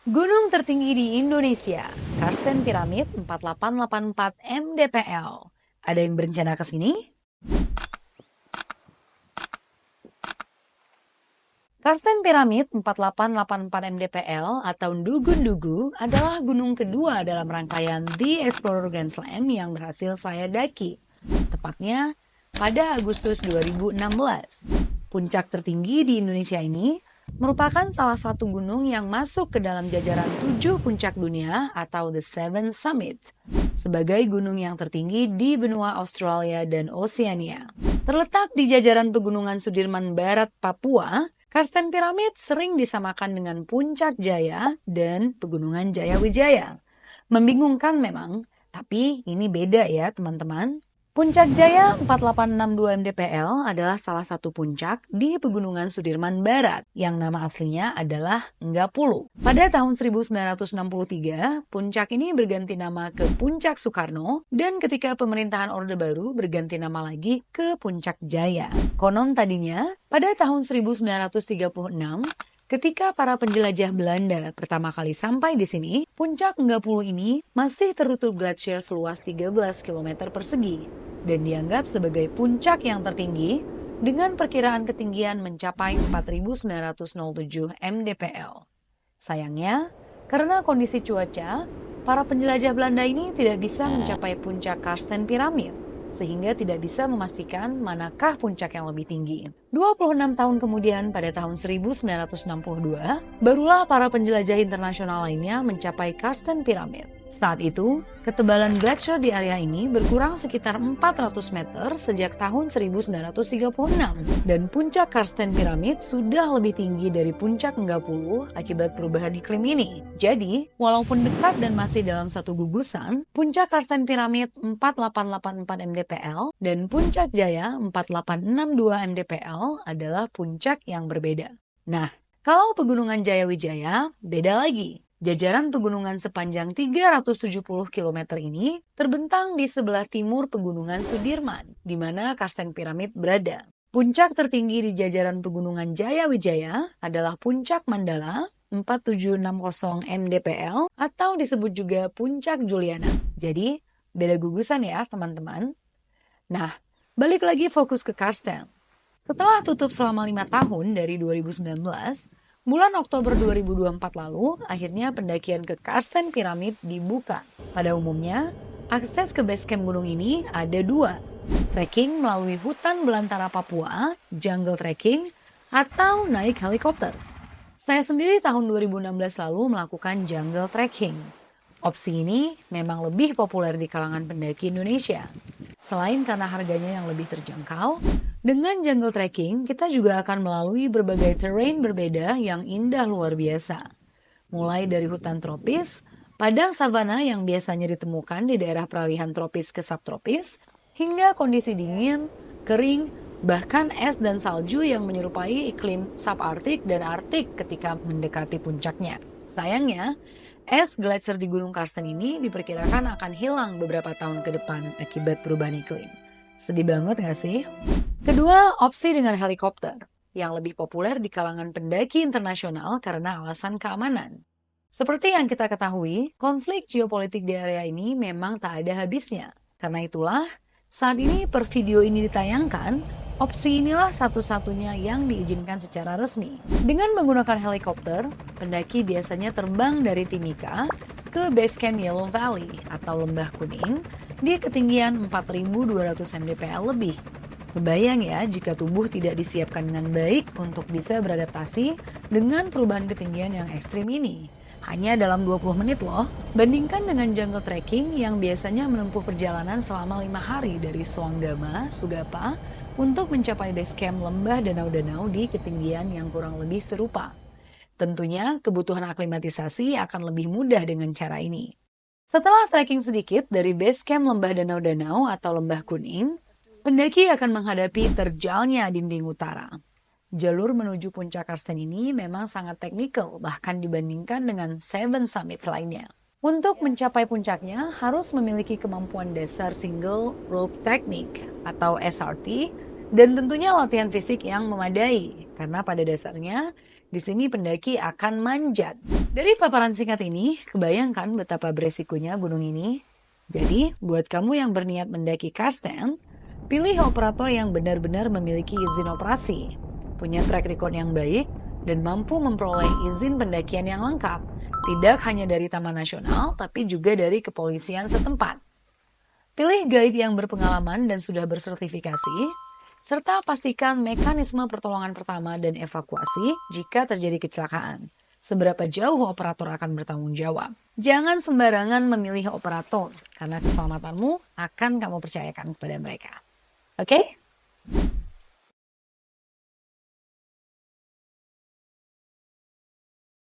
Gunung tertinggi di Indonesia, Karsten Pyramid 4884 mdpl. Ada yang berencana ke sini? Karsten Pyramid 4884 mdpl atau Ndugun-Dugu adalah gunung kedua dalam rangkaian The Explorer Grand Slam yang berhasil saya daki. Tepatnya pada Agustus 2016. Puncak tertinggi di Indonesia ini merupakan salah satu gunung yang masuk ke dalam jajaran 7 puncak dunia atau The Seven Summits sebagai gunung yang tertinggi di benua Australia dan Oceania. Terletak di jajaran pegunungan Sudirman Barat, Papua, Karsten Pyramid sering disamakan dengan Puncak Jaya dan Pegunungan Jayawijaya. Membingungkan memang, tapi ini beda ya teman-teman. Puncak Jaya 4862 mdpl adalah salah satu puncak di Pegunungan Sudirman Barat yang nama aslinya adalah Enggapulu. Pada tahun 1963, puncak ini berganti nama ke Puncak Soekarno dan ketika pemerintahan Orde Baru berganti nama lagi ke Puncak Jaya. Konon tadinya, pada tahun 1936, ketika para penjelajah Belanda pertama kali sampai di sini, puncak Enggapulu ini masih tertutup glacier seluas 13 km persegi dan dianggap sebagai puncak yang tertinggi dengan perkiraan ketinggian mencapai 4.907 mdpl. Sayangnya, karena kondisi cuaca, para penjelajah Belanda ini tidak bisa mencapai puncak Karsten Pyramid, sehingga tidak bisa memastikan manakah puncak yang lebih tinggi. 26 tahun kemudian, pada tahun 1962, barulah para penjelajah internasional lainnya mencapai Karsten Pyramid. Saat itu, ketebalan glacier di area ini berkurang sekitar 400 meter sejak tahun 1936, dan puncak Karsten Pyramid sudah lebih tinggi dari puncak Enggapulu akibat perubahan iklim ini. Jadi, walaupun dekat dan masih dalam satu gugusan, puncak Karsten Pyramid 4884 mdpl dan puncak Jaya 4862 mdpl adalah puncak yang berbeda. Nah, kalau Pegunungan Jayawijaya, beda lagi. Jajaran pegunungan sepanjang 370 km ini terbentang di sebelah timur Pegunungan Sudirman, di mana Karsten Pyramid berada. Puncak tertinggi di jajaran Pegunungan Jayawijaya adalah Puncak Mandala 4760 mdpl atau disebut juga Puncak Juliana. Jadi, beda gugusan ya teman-teman. Nah, balik lagi fokus ke Karsten. Setelah tutup selama 5 tahun dari 2019, bulan Oktober 2024 lalu, akhirnya pendakian ke Karsten Pyramid dibuka. Pada umumnya, akses ke base camp gunung ini ada 2. Trekking melalui hutan belantara Papua, jungle trekking, atau naik helikopter. Saya sendiri tahun 2016 lalu melakukan jungle trekking. Opsi ini memang lebih populer di kalangan pendaki Indonesia. Selain karena harganya yang lebih terjangkau, dengan jungle trekking kita juga akan melalui berbagai terrain berbeda yang indah luar biasa. Mulai dari hutan tropis, padang savana yang biasanya ditemukan di daerah peralihan tropis ke subtropis, hingga kondisi dingin, kering, bahkan es dan salju yang menyerupai iklim subarktik dan arktik ketika mendekati puncaknya. Sayangnya, es glacier di Gunung Karsten ini diperkirakan akan hilang beberapa tahun ke depan akibat perubahan iklim. Sedih banget gak sih? Kedua, opsi dengan helikopter, yang lebih populer di kalangan pendaki internasional karena alasan keamanan. Seperti yang kita ketahui, konflik geopolitik di area ini memang tak ada habisnya. Karena itulah, saat ini per video ini ditayangkan, opsi inilah satu-satunya yang diizinkan secara resmi. Dengan menggunakan helikopter, pendaki biasanya terbang dari Timika ke base camp Yellow Valley atau Lembah Kuning di ketinggian 4.200 mdpl lebih. Kebayang ya jika tubuh tidak disiapkan dengan baik untuk bisa beradaptasi dengan perubahan ketinggian yang ekstrim ini. Hanya dalam 20 menit loh. Bandingkan dengan jungle trekking yang biasanya menempuh perjalanan selama 5 hari dari Suanggama, Sugapa, untuk mencapai base camp lembah danau-danau di ketinggian yang kurang lebih serupa. Tentunya kebutuhan aklimatisasi akan lebih mudah dengan cara ini. Setelah trekking sedikit dari base camp lembah danau-danau atau Lembah Kuning, pendaki akan menghadapi terjalnya dinding utara. Jalur menuju puncak Karsten ini memang sangat teknikal, bahkan dibandingkan dengan Seven Summits lainnya. Untuk mencapai puncaknya harus memiliki kemampuan dasar single rope technique atau SRT dan tentunya latihan fisik yang memadai karena pada dasarnya di sini pendaki akan manjat. Dari paparan singkat ini, kebayangkan betapa beresikonya gunung ini? Jadi, buat kamu yang berniat mendaki Karsten, pilih operator yang benar-benar memiliki izin operasi, punya track record yang baik, dan mampu memperoleh izin pendakian yang lengkap, tidak hanya dari Taman Nasional, tapi juga dari kepolisian setempat. Pilih guide yang berpengalaman dan sudah bersertifikasi, serta pastikan mekanisme pertolongan pertama dan evakuasi jika terjadi kecelakaan. Seberapa jauh operator akan bertanggung jawab. Jangan sembarangan memilih operator, karena keselamatanmu akan kamu percayakan kepada mereka. Oke?